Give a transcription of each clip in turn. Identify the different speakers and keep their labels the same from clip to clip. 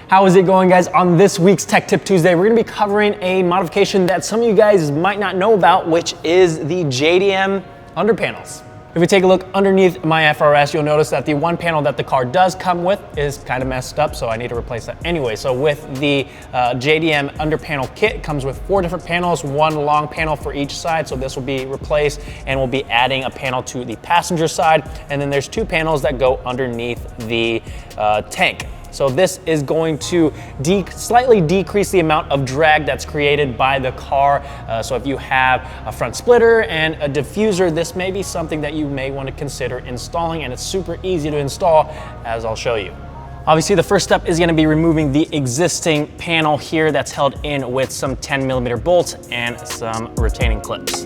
Speaker 1: How is it going, guys? On this week's Tech Tip Tuesday, we're gonna be covering a modification that some of you guys might not know about, which is the JDM underpanels. If we take a look underneath my FRS, you'll notice that the one panel that the car does come with is kind of messed up, so I need to replace that anyway. So with the JDM underpanel kit, it comes with 4 different panels, 1 long panel for each side, so this will be replaced, and we'll be adding a panel to the passenger side, and then there's 2 panels that go underneath the tank. So this is going to slightly decrease the amount of drag that's created by the car. So if you have a front splitter and a diffuser, this may be something that you may want to consider installing, and it's super easy to install, as I'll show you. Obviously, the first step is going to be removing the existing panel here that's held in with some 10mm bolts and some retaining clips.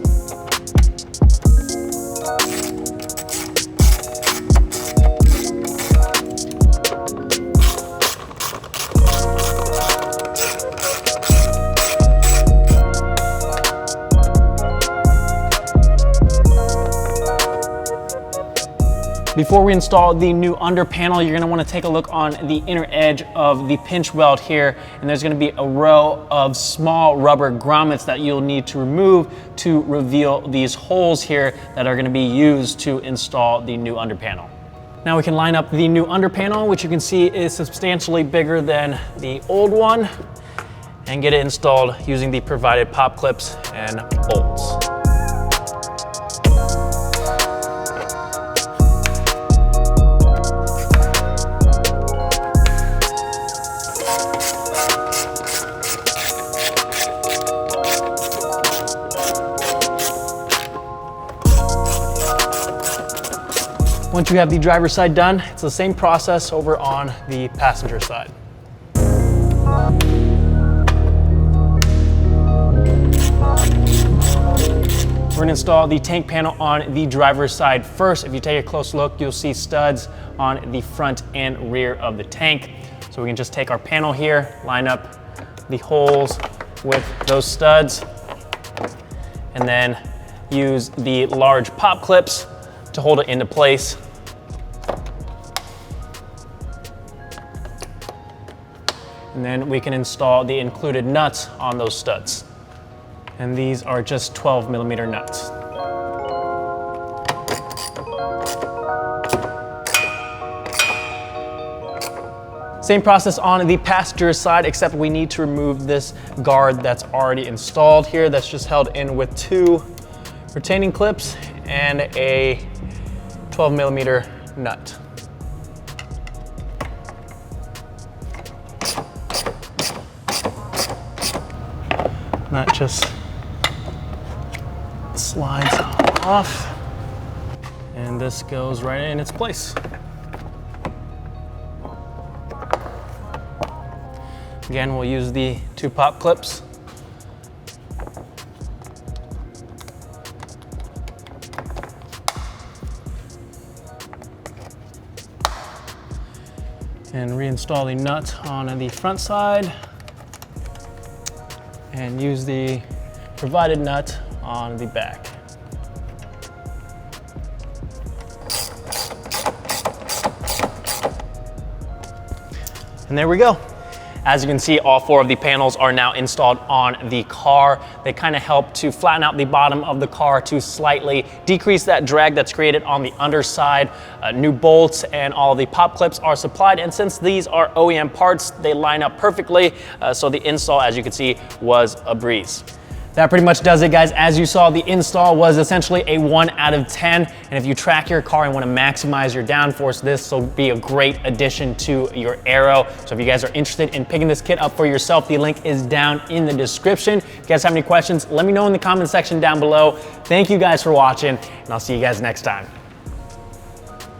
Speaker 1: Before we install the new under panel, you're gonna wanna take a look on the inner edge of the pinch weld here, and there's gonna be a row of small rubber grommets that you'll need to remove to reveal these holes here that are gonna be used to install the new under panel. Now we can line up the new under panel, which you can see is substantially bigger than the old one, and get it installed using the provided pop clips and bolts. Once you have the driver's side done, it's the same process over on the passenger side. We're gonna install the tank panel on the driver's side first. If you take a close look, you'll see studs on the front and rear of the tank. So we can just take our panel here, line up the holes with those studs, and then use the large pop clips to hold it into place. And then we can install the included nuts on those studs. And these are just 12mm nuts. Same process on the passenger side, except we need to remove this guard that's already installed here. That's just held in with 2 retaining clips and a 12mm nut. That just slides off, and this goes right in its place. Again, we'll use the 2 pop clips. And reinstall the nut on the front side, and use the provided nut on the back. And there we go. As you can see, all 4 of the panels are now installed on the car. They kind of help to flatten out the bottom of the car to slightly decrease that drag that's created on the underside. New bolts and all the pop clips are supplied, and since these are OEM parts, they line up perfectly, so the install, as you can see, was a breeze. That pretty much does it, guys. As you saw, the install was essentially a 1 out of 10. And if you track your car and want to maximize your downforce, this will be a great addition to your Aero. So if you guys are interested in picking this kit up for yourself, the link is down in the description. If you guys have any questions, let me know in the comment section down below. Thank you guys for watching, and I'll see you guys next time.